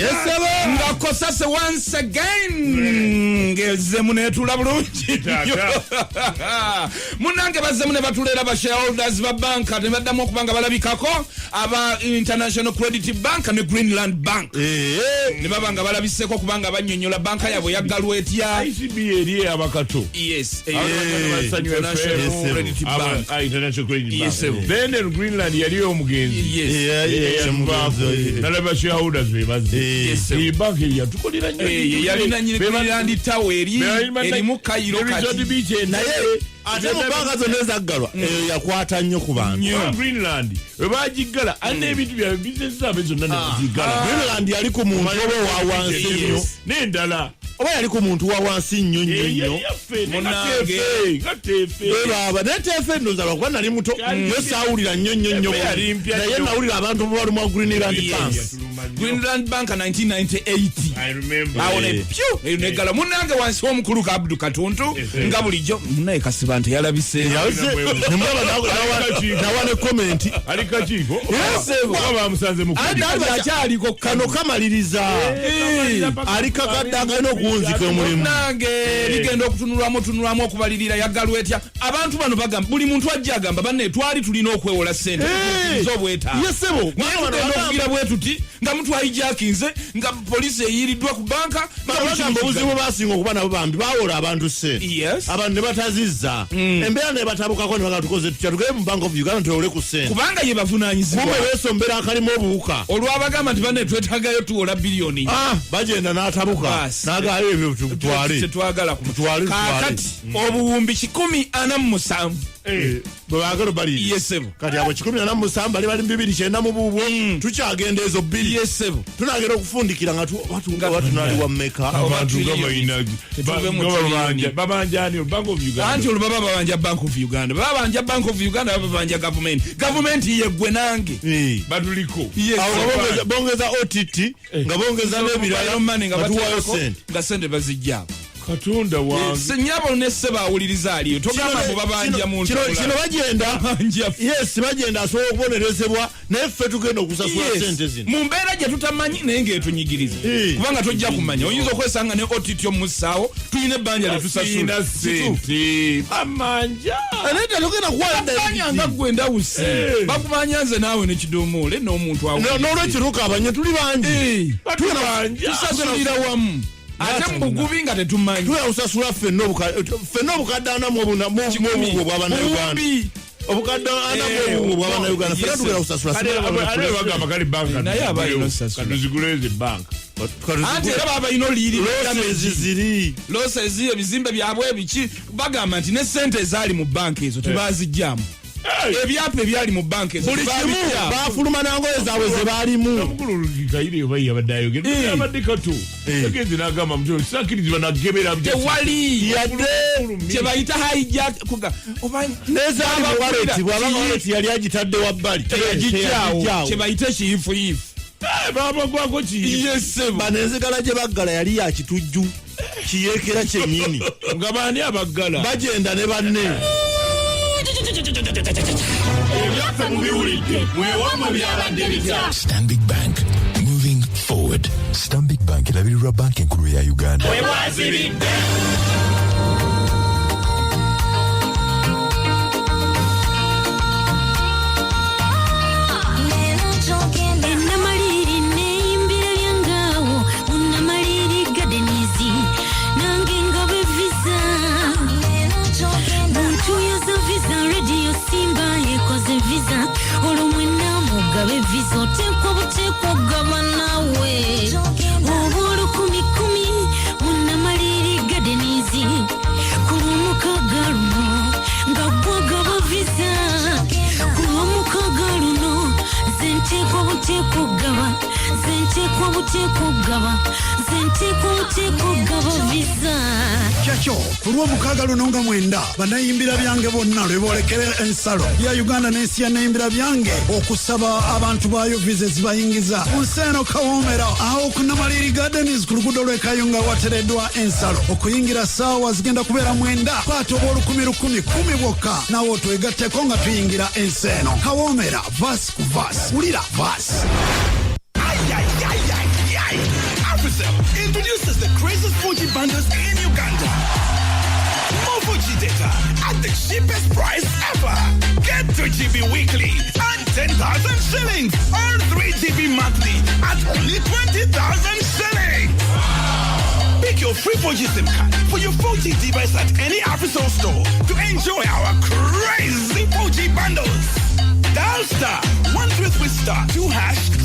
nga COSASE once again ngeze munetula bulungi munange bazze mune batulera ba shareholders ba banka ne baddamu okubanga balabikako aba International Credit Bank ne Greenland Bank ne babanga balabiseko kubanga banyonyola banka yabo ya Galwet ya ICB eri abakato yes International Credit Bank then Greenland yali omugenzi nalaba shareholders bebaze bank yatukolera nnyo yalina nyine Greenland Tower eri mu Cairo kati naye ate mu banka zonna ezaggalwa yakwata nnyo ku bantu Greenland webagiggala ane ebintu bya business zaabe zonna nebagiggala Greenland yali ku muntu oba wa wansi nnyo n'endala oba yali ku muntu wa wansi nnyo baba netefe ndoza lwakuba nali muto yo saawulira nnyo naye nawulira abantu balimu wa Greenland Bank 1998 awone pyu negala munange wansi w'omukulu ka Abdu Katuntu nga bulijjo naye kasiba nti yalabise nawane komenti ali kakiiko bamusanze mu akyaliko kano kamaliriza ali kakaddaga n'okuwunzika omulimu nange ligenda okutunulwamu okubalirira yaggalwa etya abantu bano bagamba buli muntu ajja agamba banne twali tulina okwewola ssente z'obwetaavu okugira bwe tuti nga mtu hijackinze nga police eyiriddwa ku banka bagamba obuzibu basinga okuba nabo bambi bawola abantu ssente abantu ne batazizza embeera ne batabukako ne bagatukoze tutya tugere mu Bank of Uganda tuyole ku ssente kubanga ye bavunaanyizibwa mumwe beesombera akalimu obuwuka olwabagamba nti banne twetagayo tuwola biliyoni bagenda n'atabuka n'agaayo ebyo tetwagala kumutwala kakati obuwumbi 147 bwebagala bali kati abo 147 bali 290 mu buubwo tukyagenda ezo bbiri tunagenda okufundikira nga tunali wa mmeka abantu babanjani Bank of Uganda anti olubaba babanja Bank of Uganda babanja Bank of Uganda babanja government yegwe nange baduliko bongeza OTT nga bongeza n'ebirala nga sente bazijja Katonda wange senyabo ne seba awuliriza aliyo togamba mu babanja muntu kino bagenda bagenda asobola okubonerezebwa naye ffe tugenda okusasula sente zino mu mbeera gye tutamanyi naye ng'etunyigiriza kubanga tojja kumanya oyinza okwesanga ne otityo musaawo tulina ebbanja lyetusasula sente bamanja anete togenda kuwabanya nga gwendawusi bakumanya nze naawe nekidomoole n'omuntu n'olwekiruka abanye tuli bangi tusasulira wamu ate mugubi nga tetumanyi tuyawusasula ffenna obukadde anamu obubwo bw'abannayuganda obukadde anamu obubwo bw'abannayuganda ffenna tugenda kusasula ale bagamba kali banka naye abalina osasula katuziguleze banka anti era baba balina oliri ziri losezi ebizimbe byabwe ebiki bagamba nti ne sente ezaali mu banka ezo tebazijjamu ebyapa ebyali mu banka ezo buli kimu bafuluma nangoye zaabwe ze baalimu namugulukikaire oba yabadde ayogera abadde kato yagenze n'agamba muto sakirizibwa nagebera tewali yadde kyebayita hijack nezaaliwaleti bwabanga waleti yali agitadde wabbali teyagijjaawo kyebayita ekiyifuyifu babagwako banenzigala gye baggala yali yakitujju kiyeekera kyennyini nga baani abaggala bagenda ne banne Stanbic Bank, moving forward. Stanbic Bank elabirirwa banki enkulu ya Uganda. Visa tekwa butekwa gabanawe obulu kumi munamaliri gadenizi kulumuka galuno ngagwa gaba visa kulumuka galuno zentekwa butekwa gaba visa kyakyo kulw'omukaga luno nga mwenda banayimbira byange bonna lwe boolekera ensalo ya Uganda n'ensi ya nayimbira byange okusaba abantu baayo viza zibayingiza ku nsi eno kawoomera awo ku Namaliri Gardens ku luguudo lw'e Kayunga watereddwa ensalo okuyingira ssaawa zigenda kubeera 9 kwata obw'olukumi bwokka nawe otwegatteko nga tuyingira ensi eno kawoomera vaasi ku vaasi wulira vaasi cheapest price ever. Get 2 GB weekly and 10,000 shillings. Or 3 GB monthly at only 20,000 shillings. Pick your free 4G SIM card for your 4G device at any Africell store to enjoy our crazy 4G bundles. Dial star 133*2#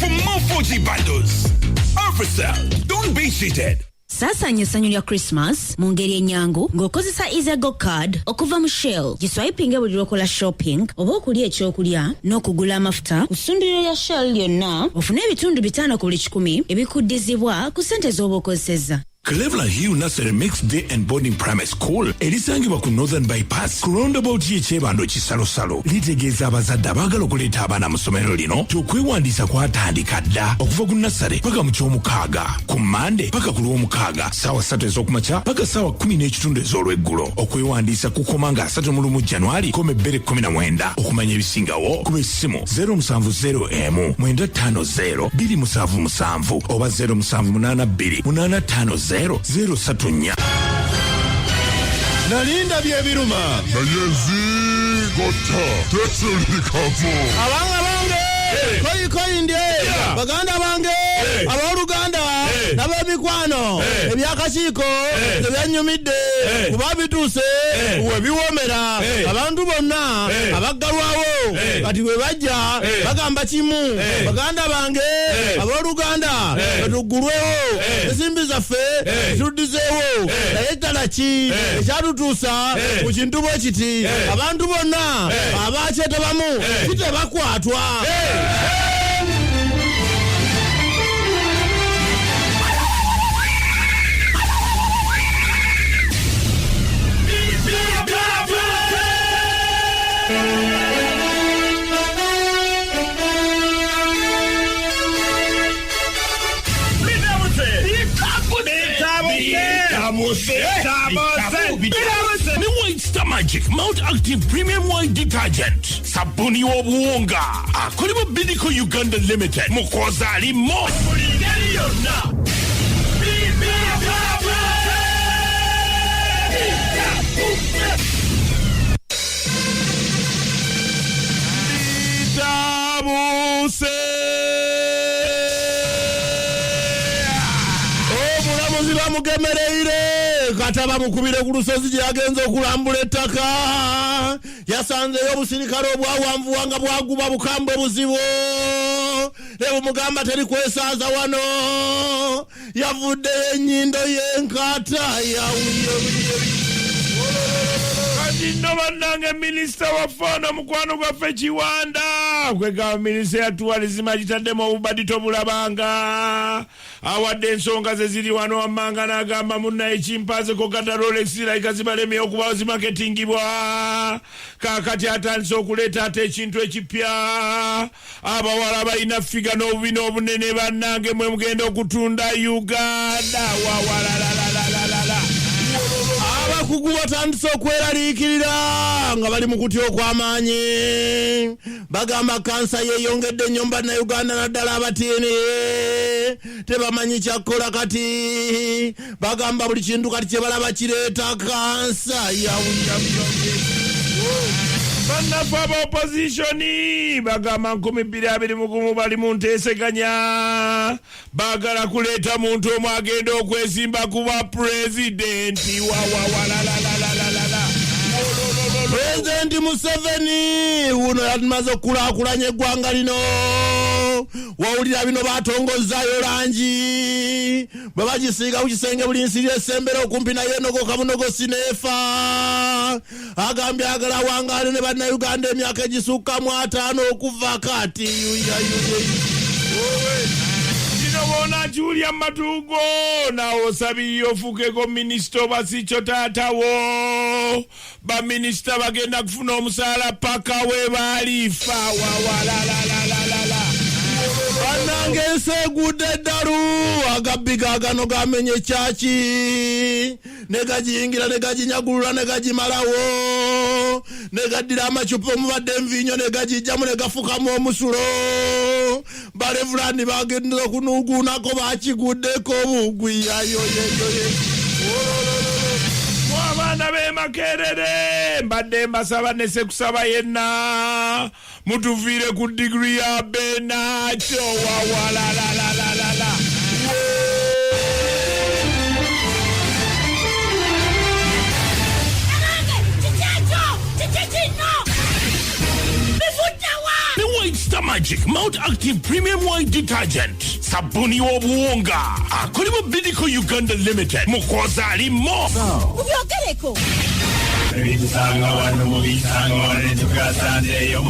for more 4G bundles. Africell, don't be cheated. Sasa nyesanyo ya Christmas mungeri enyangu ng'okozesa Easygo card okuva mu Shell giswipinge buli lwokola shopping oba okulya ekyokulya n'okugula amafuta ku ssundiro ya Shell lyonna ofune ebitundu 5 ku buli 100 ebikuddizibwa ku ssente z'oba okozesezza. Cleveland Hill Nursery Mixed Day and Boarding Primary School erisangibwa ku Northern Bypass ku roundabout y'ekyebando kisalosalo litegeeza abazadde abaagala okuleeta abaana mu ssomero lino okwewandiisa kwatandika dda okuva ku nasale paka mu ky'omukaaga ku Mande paka ku lw'omukaaga ssaawa 3 ez'okumakya paka ssaawa 10 ez'olweggulo okwewandiisa kukoma nga 31 January 2019 okumanya ebisingawo kuba essimu 070 950 277 oba 0782 850 034. Nalinda byebiruma naye gota tesulikavu abanga bange koyi ndye baganda bange abooluganda n'ab'emikwano ebyakasiiko ebyanyumidde kuba bituuse webiwomera abantu bonna abaggalwawo kati we bajja bagamba kimu baganda bange abooluganda batuggulwewo ensimbi zaffe tuddizeewo naye ddala ki ekyatutuusa mu kintu bwe kiti abantu bonna abakyetabamu kitebakwatwa. New White Star Magic Mount Active Premium White Detergent sabuni w'obuwunga akolebwa Bidco Uganda Limited mukoza alimo mugemereire kataba mukubire ku lusozi gye yagenze okulambula ettaka yasanzeyo obusirikale obwawanvu wanga bwaguba bukambwe buzibu ne mugamba teri kwesaaza wano yavudde ennyindo y'enkata Kino bannange minisita wa faana mukwano gwaffe Kiwanda kwegamba minisita yatuwalizima gitaddemu obubadi tobulabanga awadde ensonga ze ziri wano wammanga n'agamba munnaye kimpaazeko kata Rolex like zibalemye okuba zimaketingibwa kaakati atandise okuleeta ate ekintu ekipya abawala balina figa n'obubi n'obunene bannange mwe mugenda okutunda Uganda wawalalalala abakugu batandise okweraliikirira nga bali mu kutya okw'amaanyi bagamba kansa yeeyongedde nnyo bannayuganda naddala abatiini tebamanyi kyakola kati bagamba buli kintu kati kye balaba kireeta kansa bannaffe aba oppositioni bagamba 2021 bali mu nteeseganya baagala kuleeta muntu omu agenda okwesimba kuba pulezidenti President Museveni uno yatumaze okulaakulanya eggwanga lino wawulira bino batongozaayo langi bwe bagisiiga ku kisenge buli nsi lyesembera okumpi naye enogo kabunogo sineefa agambye agala wangaale ne bannayuganda emyaka egisukka 5 okuva kati bona Julia Matugo na osabi ofukeko minisita obasicho taatawo ba minisita bagenda kufuna omusaala paka we balifa wawalalalala banange ensegudde eddalu agabbiga agano gamenye ekyaki ne gajiyingira ne gajinyagulula ne gajimalawo ne gaddira amacupa omubadde enviinyo ne gajijjamu ne gafukamu omusulo balevulandi bagendera okunuuguunako bakiguddeko obugwi abaana be Makerere mbadde mbasaba ne sekusaba yenna mutuviire ku digiri ya Benacho wawalalalala Magic Mount Active Premium White Detergent sabuni w'obuwunga akolebwa Bidco Uganda Limited mukoza alimo ubyogereko ebisanga wano mu bisanga wano tukasandeyo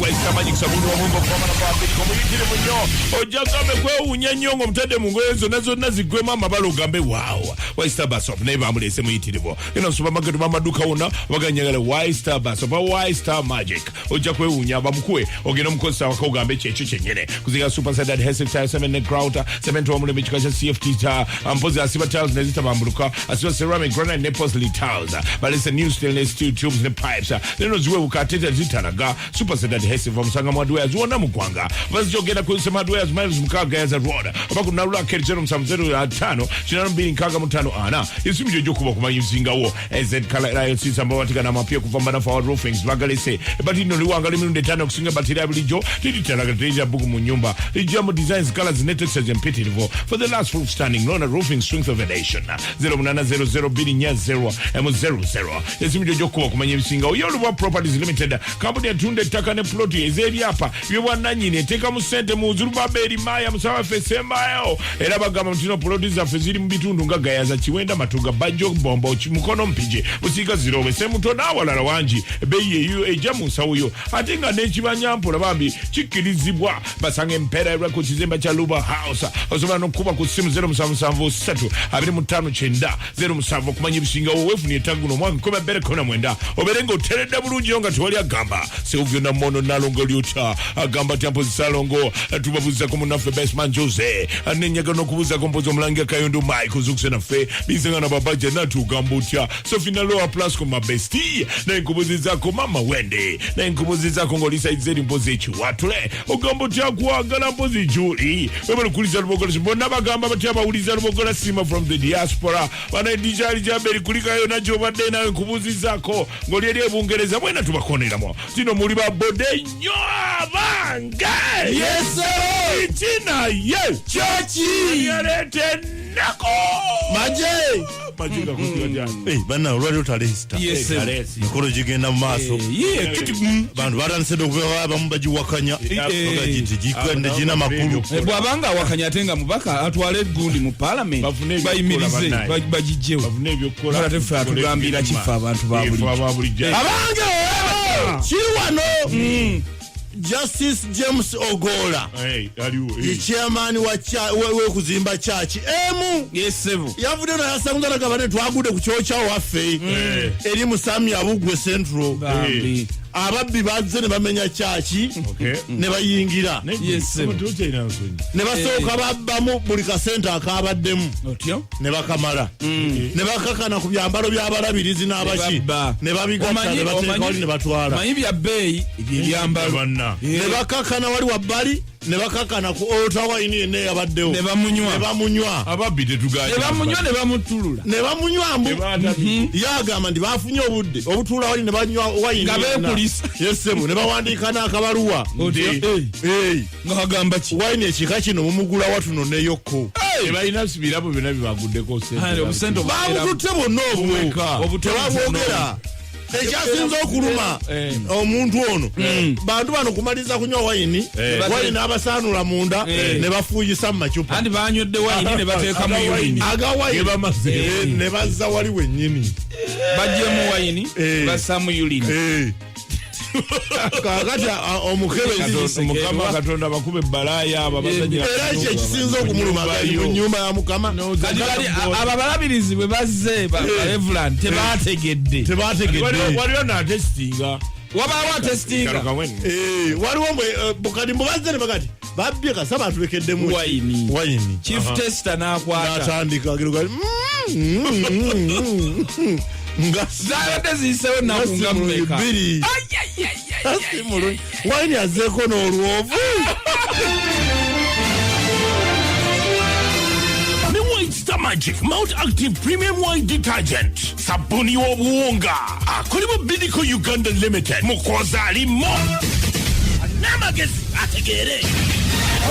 Waste Magic sabuni w'obuwunga okwamala kwa Bidco muyitire munyo ojagambe kwewunya nnyo ng'omutadde mu ngoye zonna ziggwemu amabala ogambe waawa Waste Basop naye bamulese muyitirivu ino supermarket bamaduka wonna baganyagala Waste Basop Waste Magic ojja kwewunya abamukuwe ogenda omukozesa waka ogambe kyekyo kyennyini kuziga super set adhesive tile cement ne grouter cement w'omulembe kika kya CFT ta mpozi asiba tiles ne zitabambuluka asiba ceramic granite ne porcelain tiles balese new stainless steel tubes ne pipes leno ziwebuka atete zitalaga super set adhesive omusanga mu hardware ziwona mu ggwanga bazijogera ku nsema hardware miles mukaaga ya road oba ku nalula keri 070 kinano mbiri nkaaga mutano ana esimu gyo kuba kumanya nsingawo EZ Color IOC samba watikana mapia kuvambana for roofings bagalese bati no liwanga limirundi 5 okusinga batira bulijjo titalaga teja bugu mu nyumba ijamo designs colors and textures impetitive for the last roof standing known as roofing strength of a nation 0800 binya 0 M00 esimu gyo kuba kumanya nsingawo Yoluwa Properties Limited company atunde taka ne plot ezebyapa byobwananyini eteka mu sente mu Zurubabeli Maya musawa fesembayo era bagamba mutino plot zaffe ziri mu bitundu nga Gayaza Kiwenda Matuga Bajjo Bombo Mukono Mpije Busiga Zirobe Semutona awalala wangi beyi eyo eja mu nsawuyo ate nga n'ekibanyampola bambi kikkirizibwa basanga empeera records Kizimba kya Luba House osobola n'okuba ku ssimu 0773 25 07 okumanya ebisingawo weefuna ettaguno omwaka 19 obeere ng'oteredde bulungi nga tewali agamba Silvio Namono Nalongo lyota agamba Tampozi Salongo tubabuuza ku munaffe Bestman Jose anenyaga n'okubuuza ku mpozi omulangira Kayondo Mike ozukuse naffe bizenga na babaja natugamba otya Sofina Loa Plus ku mabesti n'enkubuzizaako Mama Wende n'enkubuzizaako ng'olisa izeri mpozi ekiwatule ogamba otya kwagala mpozi Juli webalikuliza lubogola bonna bagamba batya bawuliza lubogola sima from the diaspora bana edijali jaberi kulikayo najo badde nawe nkubuzizaako ng'oli eri ebungereza mwena tubakoneramu tino muli babode nnyo abange itina ye chachi yarete nako maje majiga kusiwajana bana olwaliro talesita mikolo gigenda mu maaso bantu batandise okubeera abamu bagiwakanya bagagiti gikwende gina makulu bw'abanga awakanya ate nga mubaka atwale egundi mu parliament bayimirize bagijjewo ate teffe atugambira kifa abantu ba bulijjo abange kiri wano Justice James Ogola ye chairman wekuzimba church yavude na yasanguza nagabane twagude ku kyocha waffe eri musami abugwe central ababbi bazze ne bamenya church ne bayingira ne basooka babbamu buli ka center akabaddemu ne bakamala ne bakakana ku byambalo by'abalabirizi n'abashi ne babigatta ne bateeka wali ne batwala manyi bya bbeeyi ebyambalo ne bakakana wali wabbali ne bakakana ku ota wayini yenna yabaddewo ne bamunywa ababbi tetugaanye ne bamunywa ne bamutulula ne bamunywa mbu yagamba ndi bafunye obudde obutula wali ne banywa wayini nga beekulisa yesebo ne bawandiika n'akabaluwa nga bagamba ki wayini ekika kino mumugula watuno ne yokko tebalina sibirabo byonna bibaguddeko babututte bonna obwo tebabwogera ekyasinza okuluma omuntu ono bantu bano kumaliza kunywa wayini abasaanula munda ne bafuuyisa mu macupa andi banywedde wayini ne bateeka mu yulini agawayini ne bazza wali wennyini bajjemu wayini bassa mu yulini kakati omukebezi mukama katonda bakube balaya era ekyo ekisinza okumuluma mu nyumba ya mukama abo abalabirizi bwe bazze Reverend tebategedde waliwo natesitinga wabaawo atesitinga waliwo bukadi mbubazze ne bagati babbye kasaba atulekeddemu wayini chief tester n'akwata n'atandika girugali nga zaabadde ziyisewo ennaku nga mmeka wayini azeeko n'olwovu Magic Mount Active Premium White Detergent. Sabuni w'obuwunga. Akolebwa Bidco Uganda Limited. Mukoza alimo. Namagezi ategeere.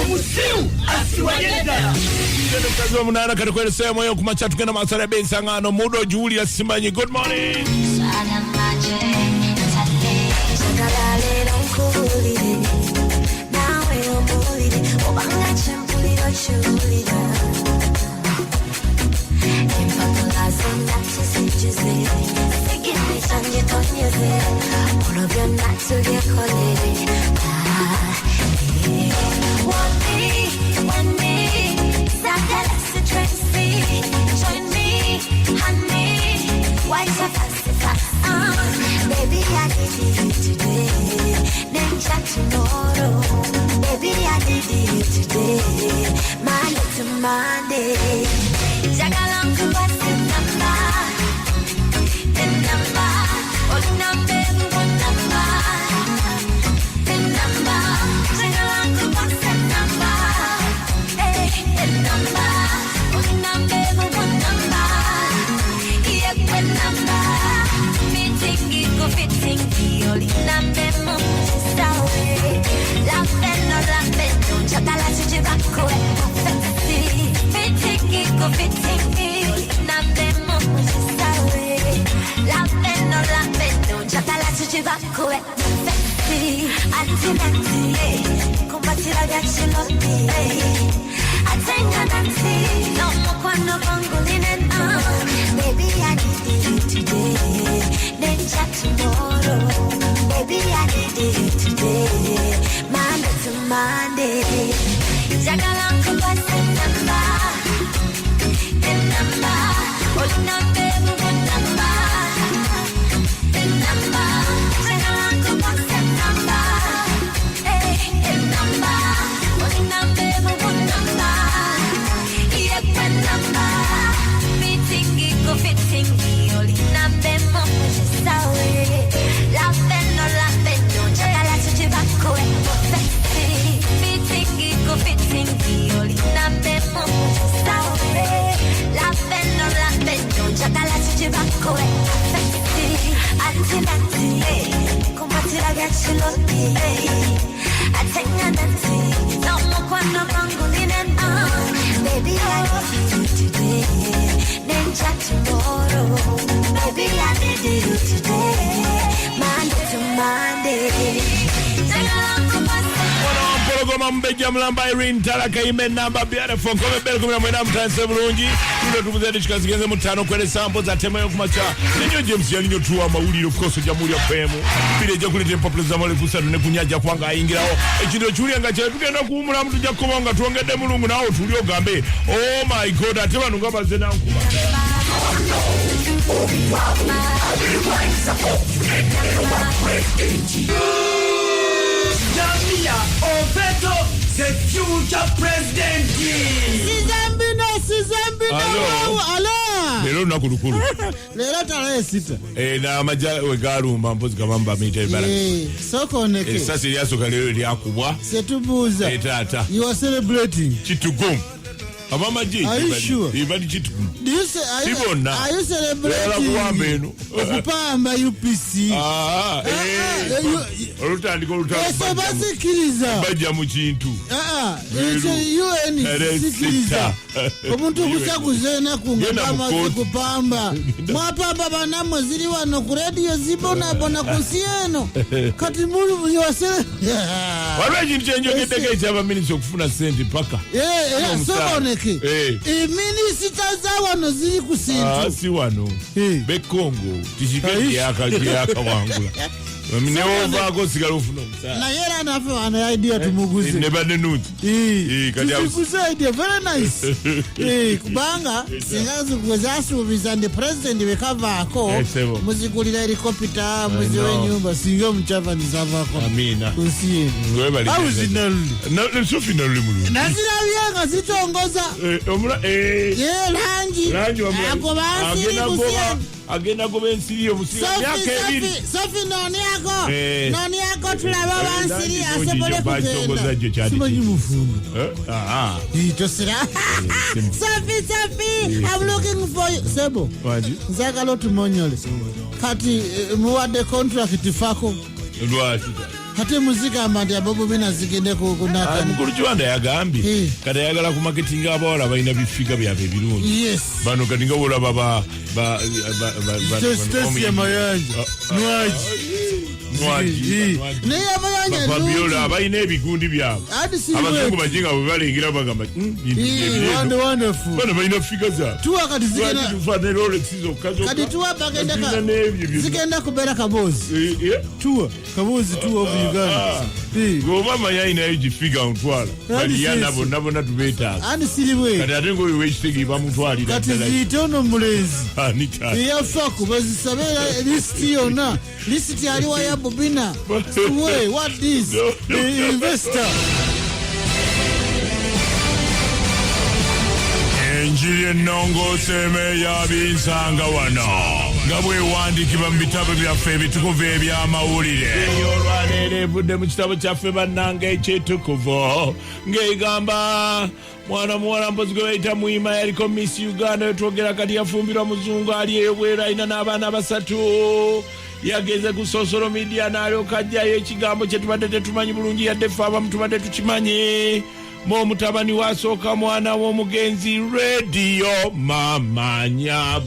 Omusiru asiwanyedda. Kazi wa munana katukwele sehemu yo kumacha tukena masara bensangano mudo Julia Simanyi. Good morning. Baby, I need you today. Then chat tomorrow. Baby, I need you today. Monday to Monday. Jagalang to what's the number? The number. Oh, number, one number. The number. Jagalang to what's the number? Hey, the number. Oh, number, one number. Yeah, the number. Fitting the only number story. Laughing or laughing, don't chat a lot to Jibako. Fitting the number story. Laughing or laughing, don't chat a lot to Jibako. Anti, combatira gacciolotti. Attenga Nancy, no more quando congolinen. Baby, I need you today. Then chat tomorrow. Baby, I need you today. Monday to Monday. Jagalang to what's the number? The number. Oh, number, one number. The number. Jagalang to what's the number? Hey, the number. Oh, number, one number. Yeah, one number. Fitting it, go fitting the only number. Laughing or laughing, don't you tell us to Jibako and sexy. Fitting the only number. Laughing or laughing, don't you tell us to Jibako and sexy. Anti, combatira gacciolotti. Attenga Nancy, no more quando congolinen. Baby, I need you today. Then chat tomorrow. Baby, I need you today. Monday to Monday. Goma mbeja mlamba Irene Talaka ime namba beautiful kome bel kumina mwena mtanse bulungi tulo tubuzedi chikazigenze mutano kwele sample za tema yo kumacha ninyo James ya ninyo tuwa mauli of course jamuri ya kwemu pile jakulite mpopuleza mwale kusa nune kunyaja kwanga ingirao echido chuli anga chale tukenda kuumula mtu jakumanga tuongede mulungu nao tulio gambe oh my god atema nungaba zena nkuma Jamia Oveto, the future president. Sizambino. Ala. Lelo nakulukulu. Lelo tarehe 6. Na maja wegaru mambozi kamamba mita ibara. Soko neke. Sasa lyasoka lelo lyakubwa. Setubuza. Etata. You are celebrating. Chitugum. Abama ji. Are you sure? Ibadi chitugum. Do you say are you celebrating? Okupamba UPC. Ese basikiriza. Baja mu kintu. Ese UN sikiriza. Omuntu kusakuzena kungama kupamba. Mwapamba banamo ziri wano ku radio zibona bona kusieno. Kati mulu yosele. Walwa kintu kyenjo gedege kyaba minister okufuna sente paka. Soko neke. Minisita za wano ziri kusintu. Si wano. Be Congo. Tishikeni yaka wangula. Mineova go sigalo ufuna. Na yera nafe wana idea tumuguze. Never the nude. Tumuguze idea very nice. Kubanga singazi kuwezasu bizande president wekava ako. Muzikulila helikopita muziwe nyumba singa mchapa nizavako. Amina. Kusiye. Au zinaluli. Na sufi naluli mulu. Nazina lianga zitongoza. Omula lanji. Lanji wa mula. Ako basi kusiye. agenda kuba ensiri omusinga myaka ebiri. Sofi noni yako tulaba bansiri asobole kugenda. Simanyi mufundu. Tosira. Sofi, I'm looking for you. Sebo. Nzagala otumonyole. Kati muwadde contract fako. Lwaki. Hate muzika amandi abobo bina zigende kunaka. Mukulu Kiwanda yagambye kati ayagala ku marketing abawala balina bifiga byabwe ebirungi. Yes. Bano kati nga olaba ba Stacey Amayanja. Nwaji. Naye amayanja Fabiola abalina ebigundi byabwe. Abazungu bajinga bwe balengera bagamba. Wonderful. Bano balina figa za. Tuwa kati zigenda. Tufa Rolex zo kazo. Kati tuwa bagenda zigenda kubera kabozi. Tuwa kabozi tuwa of Uganda. Goma mayina ejifiga ontwala. Bali yana bona tubeta. Ani silibwe. Kati atengo wechitegi bamutwalira. Kati zitono mulezi. Nika. Yafaku bazisabera listi yona. Listi aliwa ya Bobina. Wait, what this? The investor. Enjiri ennongo seme ya binsanga wano. Nga bwewandikibwa mu bitabo byaffe ebitukuvu eby'amawulire. Olwaleero evudde mu kitabo kyaffe bannange ekyetukuvu ng'egamba mwana muwala mpozi gwe bayita Mwima yaliko Miss Uganda yetwogera kati yafumbirwa muzungu ali ebweru alina n'abaana 3. Yageze ku social media n'alyoka ajjayo ekigambo kye tubadde tetumanyi bulungi yadde ffe abamu tubadde tukimanyi. Mutabani wasooka mwana w'omugenzi radio mamanya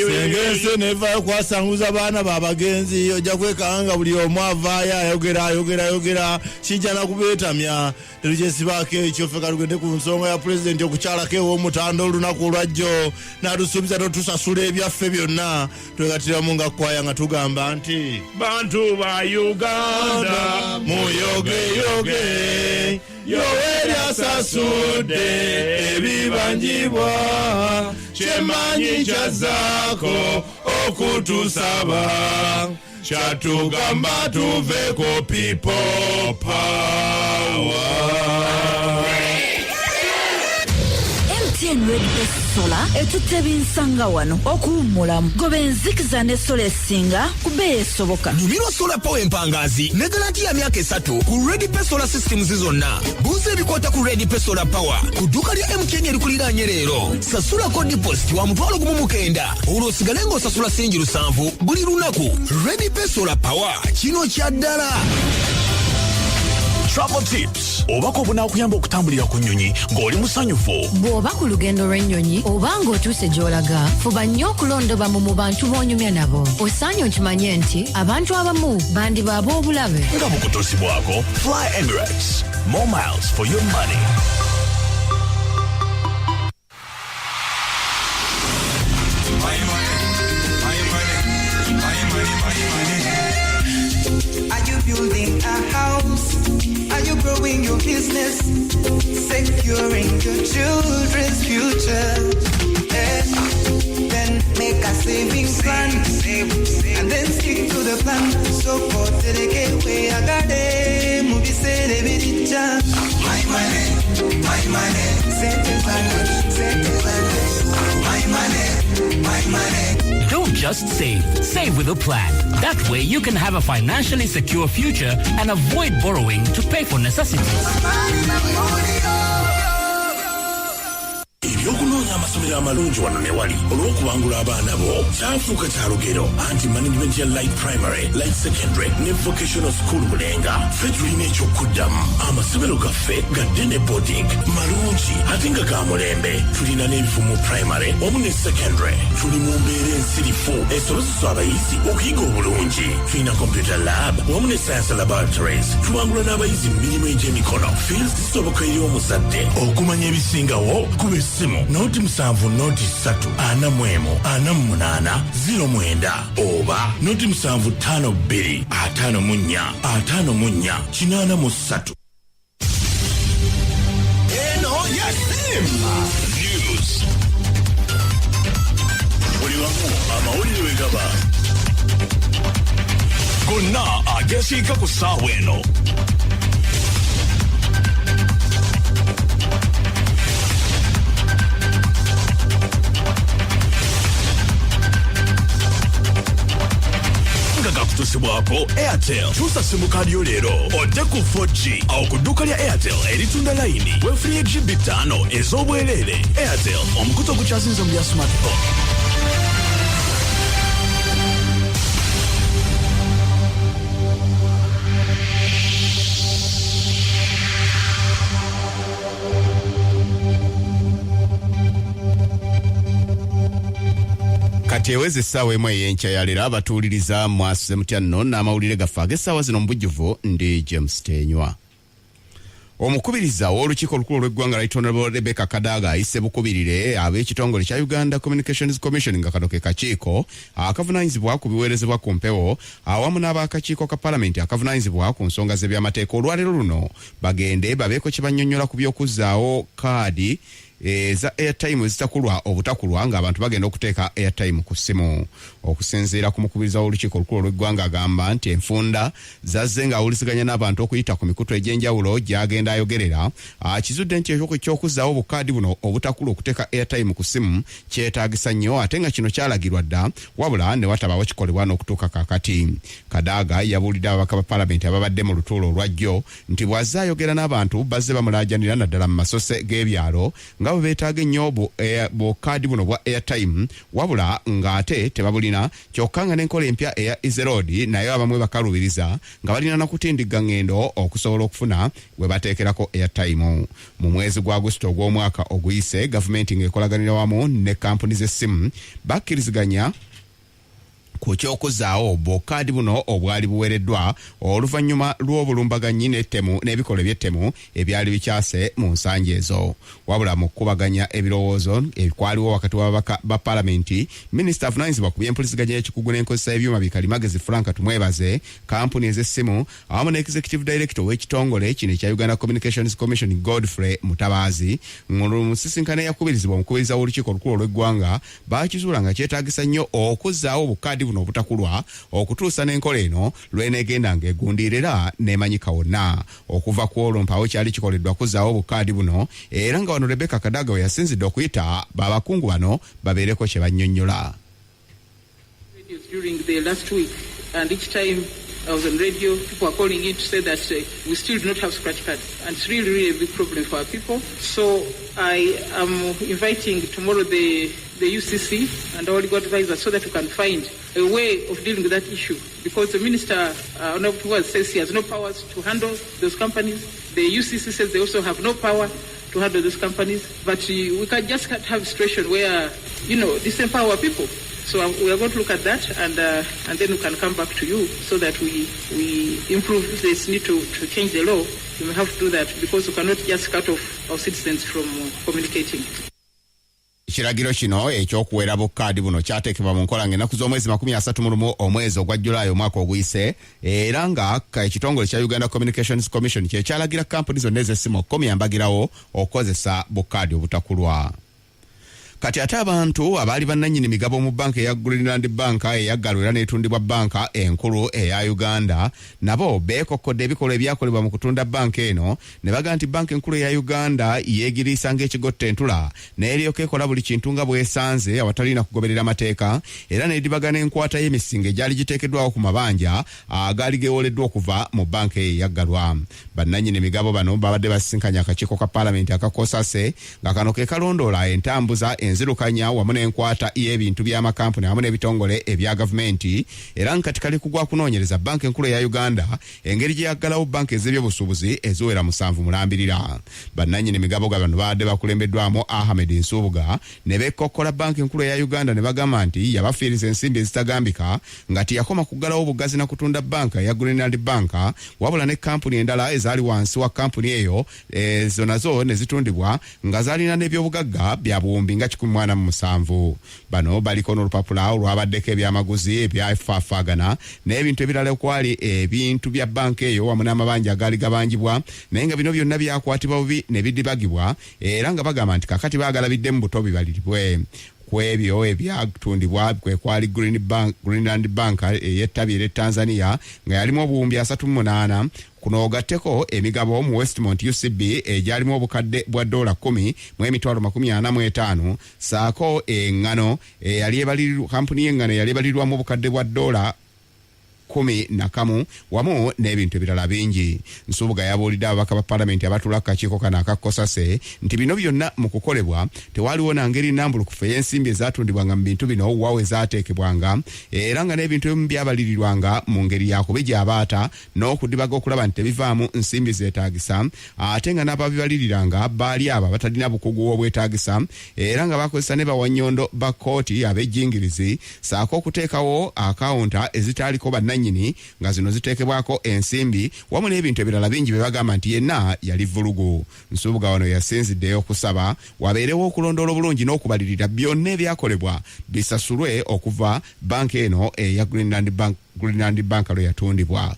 sengese neva kwasanguza baana babagenzi ojja kwekanga buli omu avaayo ayogera kijja nakubeetamya terukyesibaako ekyo ffe kalugende ku nsonga ya pulezidenti okukyalako ew'omutanda olunaku olwajjo n'atusuubiza totusasula ebyaffe byonna twegatiramu nga kwaya nga tugamba nti bantu ba Uganda muyogeyoge Yoweri asasude ebibanjibwa kyemanyi kyazaako okutusaba kyatugamba tuveko people power. MTN Red Best Solar etutte binsanga wano okuwummulamu goba enzikiza ne sola esinga ku bbeeyi esoboka. Nyumirwa solar power empangazi ne garanti ya myaka 3 ku Red Best Solar Systems zonna. Buuza ebikwata ku Red Best Solar Power ku dduuka lya MTN erikuliraanye leero. Sasulako deposit wa mutwalo gumu 9 olwo osigale ng'osasula sengi 7 buli lunaku. Red Best Solar Power kino kya ddala. Travel tips. Obako obunaakuyamba okutambulira ku nnyonyi ng'oli musanyufu. Bw'oba ku lugendo lw'ennyonyi oba ng'otuuse gy'olaga fuba nnyo okulondoobamu mu bantu b'onyumya nabo. Osaanye okimanye nti abantu abamu bandiba ab'obulabe. Nga bukutosibwako Fly Emirates. More miles for your money. Are you building a house? Are you growing your business? Securing your children's future? Then make a savings plan and then stick to the plan. So for the gateway, I got it. Movie said my money, my money. My money. Don't just save with a plan. That way you can have a financially secure future and avoid borrowing to pay for necessities. Ebyokunoonya amasomero amalungi wano ne wali olw'okubangula abaana bo kyafuuka kya lugero anti management ya light primary, light secondary ne vocational school Bulenga ffe tulina ekyokuddamu. Amasomero gaffe gadde ne boarding malungi ate nga ga mulembe. Tulina n'ebifo mu primary wamu ne secondary. Tuli mu mbeera ensirifu esobozesa abayizi okuyiga obulungi. Tulina computer lab wamu ne science laboratories. Tubangula n'abayizi mu mirimu egy'emikono. Fields zisoboka eri omuzadde okumanya ebisingawo kuba essimu noti 7 noti 3 41 48 09 oba noti 7 5 2 54 54 83. Eno yasimba News. Buli wamu amawulire we gaba. Gonna agesiika ku ssaawa eno. ebikozesebwako Airtel. Kyusa simukadi yo leero odde ku 4G. Awo ku dduuka lya Airtel eritunda layini weefunye GB 5 ez'obwereere. Airtel, omukutu ogukyasinze mu bya smartphone. Kati eweze essaawa emu ey'enkya ya leero abatuuliriza mwasuze mutya nno n'amawulire gaffe ag'essaawa zino mu bujjuvu ndi James Tenywa. Omukubiriza w'olukiiko olukulu olw'eggwanga Right Honorable Rebecca Kadaga ayise bukubirire ab'ekitongole kya Uganda Communications Commission nga kano ke kakiiko akavunaanyizibwa ku biweerezebwa ku mpewo awamu n'ab'akakiiko ka Paalamenti akavunaanyizibwa ku nsonga z'ebyamateeka olwaleero luno bagende babeeko kye bannyonnyola ku by'okuzzaawo kaadi za airtime ezitakulwa obutakulwa nga abantu bagenda okuteeka airtime ku ssimu. Okusinziira ku mukubiriza w'olukiiko olukulu olw'eggwanga agamba nti enfunda zazze ng'awuliziganya n'abantu okuyita ku mikutu egy'enjawulo gy'agenda ayogerera. Kizudde nti ekyokuzzaawo obukaadi buno obutakulwa okuteeka airtime ku ssimu kyetaagisa nnyo ate nga kino kyalagirwa dda wabula ne watabaawo kikolebwa n'okutuuka kaakati. Kadaga yabuulidde ababaka ba Paalamenti ababadde mu lutuulo olwajjo nti bw'azze ayogera n'abantu bazze bamulaajanira naddala mu masose g'ebyalo nga bwe beetaaga ennyo bukaadi buno bwa airtime wabula ng'ate tebabulina kyokka nga n'enkola empya eya Easy Road nayo abamwe bakalubiriza nga balina nakutindiga ngendo okusobola okufuna we bateekerako airtime. Mu mwezi gwa Agusto ogw'omwaka oguyise gavumenti ng'ekolaganira wamu ne kampuni z'essimu bakkiriziganya ku ky'okuzzaawo bukaadi buno obwali buweereddwa oluvannyuma lw'obulumbaganyi n'ettemu n'ebikola eby'ettemu ebyali bikyase mu nsanja ezo. Wabula mu kkubaganya ebirowoozo ebikwaliwo wakati w'ababaka ba Paalamenti, minisita avunaanyizibwa ku by'empuliziganya y'ekikugu n'enkozesa y'ebyuma bikalimagezi Frank Tumwebaze, kampuni ez'essimu awamu ne executive director w'ekitongole kino ekya Uganda Communications Commission Godfrey Mutabaazi mu nsisinkano eyakubirizibwa omukubiriza w'olukiiko olukulu olw'eggwanga baakizuula nga kyetaagisa nnyo okuzzaawo obukaadi buno obutakulwa okutuusa n'enkola eno lw'eneegenda ng'egundiirira n'emanyika wonna. Okuva ku olwo mpaawo kyali kikoleddwa kuzzaawo obukaadi buno era nga wano Rebecca Kadaga we yasinzidde okuyita babakungu bano babeereko kye bannyonnyola. During the last week, and each time I was on radio, people were calling in to say that we still do not have scratch cards, and it's really a big problem for our people. So I am inviting tomorrow the UCC and our legal advisor so that we can find a way of dealing with that issue, because the minister says he has no powers to handle those companies. The UCC says they also have no power to handle those companies, but we can just have a situation where, disempower people. So we are going to look at that and then we can come back to you so that we improve. If there's need to change the law, we may have to do that, because we cannot just cut off our citizens from communicating. Ekiragiro kino ekyokuweera bukaadi buno kyateekebwa mu nkola ng'ennaku z'omwezi 31 omwezi ogwa Julayi omwaka oguyise, era nga ekitongole kya Uganda Communications Commission kye kyalagira kampuni zonna ez'essimu okukomya mbagirawo okukozesa bukaadi obutakulwa. Kati ate abantu abaali bannannyini migabo mu banka eya Greenland banka eyaggalwa era n'etundibwa banka enkulu eya Uganda nabo beekokkodde ebikola ebyakolebwa mu kutunda banka eno ne baga nti banka enkulu eya Uganda yeegiriisa ng'ekigotta entula n'eryoka ekola buli kintu nga bwesanze awatalina kugoberera amateeka era n'edibagana enkwata y'emisinga egyali giteekeddwawo ku mabanja agaali geewoleddwa okuva mu banka eyaggalwa. Bannannyini migabo bano babadde basisinkanya akakiiko ka Paalamenti aka COSASE nga kano ke kalondoola entambuza enzirukanya wamu n'enkwata y'ebintu by'amakampuni wamu n'ebitongole ebya gavumenti era nkati kali kugwa kunoonyereza banka enkulu ya Uganda engeri gye yaggalawo banka ez'ebyobusuubuzi eziwera 7 mulambirira. Bannannyini migabo bano babadde bakulembeddwamu Ahmed Nsubuga ne beekokkola banka enkulu ya Uganda ne bagamba nti yabafiiriza ensimbi ezitagambika nga tiyakoma kuggalawo obugazi na kutunda banka ya Greenland banka wabula ne kampuni endala ezaali wansi wa kampuni eyo ezo nazo ne zitundibwa nga zaalina n'ebyobugagga bya buwumbi nga 17. Bano baliko n'olupapula olwabaddeko ebyamaguzi ebyafaafaagana n'ebintu ebirala okwali ebintu bya banka eyo wamu n'amabanja agaali gabanjibwa naye nga bino byonna byakwatibwa bubi ne bidibagibwa era nga bagamba nti kakati baagalabiddemu buto bibaliribwe. Kwebyo ebyatundibwa kwe kwali Greenland bank ey'ettabi ery'e Tanzania nga yalimu obuwumbi 38 kuno ogatteko emigabo mu Westmont UCB egyalimu obukadde bwa $10 mu emitwalo 45 saako engano kampuni y'engano yali ebalirwamu obukadde bwa 11 wamu n'ebintu ebirala bingi. Nsubuga yabuulidde ababaka ba Paalamenti abatula ku kakiiko kano aka COSASE nti bino byonna mu kukolebwa tewaliwo na ngeri nnambulukufu ey'ensimbi ezatundibwanga mu bintu bino waawe zaateekebwanga era nga n'ebintu ebimu byabalirirwanga mu ngeri yakubijja abaata n'okudibaga okulaba nti tebivaamu nsimbi zeetaagisa ate nga n'ababibaliriranga baali abo batalina bukugu obwetaagisa era nga bakozesa ne bawannyondo ba kkooti ab'ejjingirizi saako okuteekawo akawunta ezitaaliko bannannyini nga zino ziteekebwako ensimbi wamu n'ebintu ebirala bingi bye bagamba nti yenna yali vulugu. Nsubuga wano yasinziddeyo okusaba wabeerewo okulondoola obulungi n'okubalirira byonna ebyakolebwa bisasulwe okuva banka eno eya Greenland Bank lwe yatundibwa.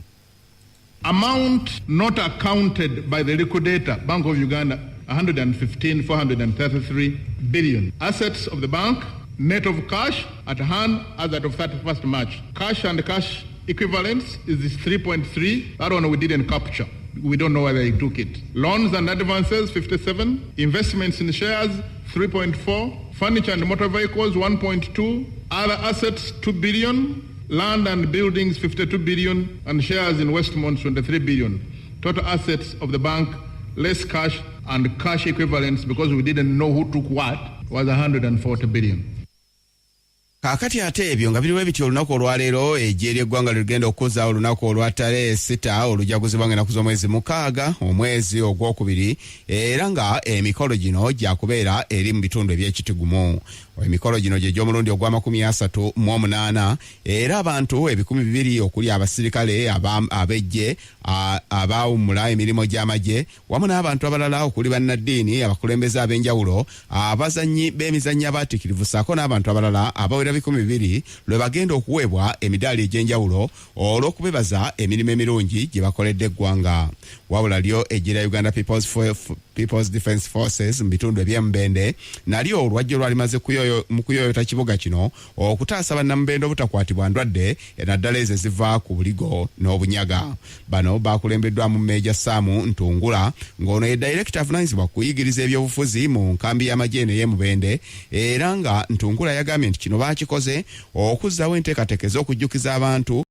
Amount not accounted by the liquidator, Bank of Uganda, 115,433 billion. Assets of the bank, net of cash at hand as at of 31st March. Cash and cash equivalents is 3.3. That one we didn't capture. We don't know whether he took it. Loans and advances, 57. Investments in shares, 3.4. Furniture and motor vehicles, 1.2. Other assets, 2 billion. Land and buildings, 52 billion. And shares in Westmont, 23 billion. Total assets of the bank, less cash and cash equivalents, because we didn't know who took what, was 140 billion. Kaakati ate ebyo nga biriwo ebiti olunaku olwaleero eggye ly'eggwanga ligenda okuza olunaku olwatale 6 olujaguzi bwange naku z'omwezi 6 omwezi ogwokubiri era nga emikolo gino gyakubeera eri mu bitundu eby'ekitigumu. Emikolo gino gye gy'omulundi ogwa 38 era abantu 200 okuli abasirikale ab'eggye abaawummula emirimu gy'amagye wamu n'abantu abalala okuli bannaddiini abakulembeze ab'enjawulo abazannyi b'emizannyo abaatiikirivu ssaako n'abantu abalala abawera 200 lwe bagenda okuweebwa emidaali egy'enjawulo olw'okubebaza emirimu emirungi gye bakoledde eggwanga. Wabula lyo eggye lya Uganda People's Defence Forces mu bitundu eby'Emubende nalyo olwajjo lwalimaze mu kuyoyota kibuga kino okutaasa bannamubende obutakwatibwa ndwadde naddala ezo eziva ku buligo n'obunyaga. Bano bakulembeddwamu Meeja Saamu Ntungula ng'ono ye Director avunanyizibwa kuyigiriza ebyobufuzi mu nkambi y'amagye eno y'Emubende era nga Ntungula yagambye nti kino baakikoze okuzzaawo enteekateeka ez'okujjukiza abantu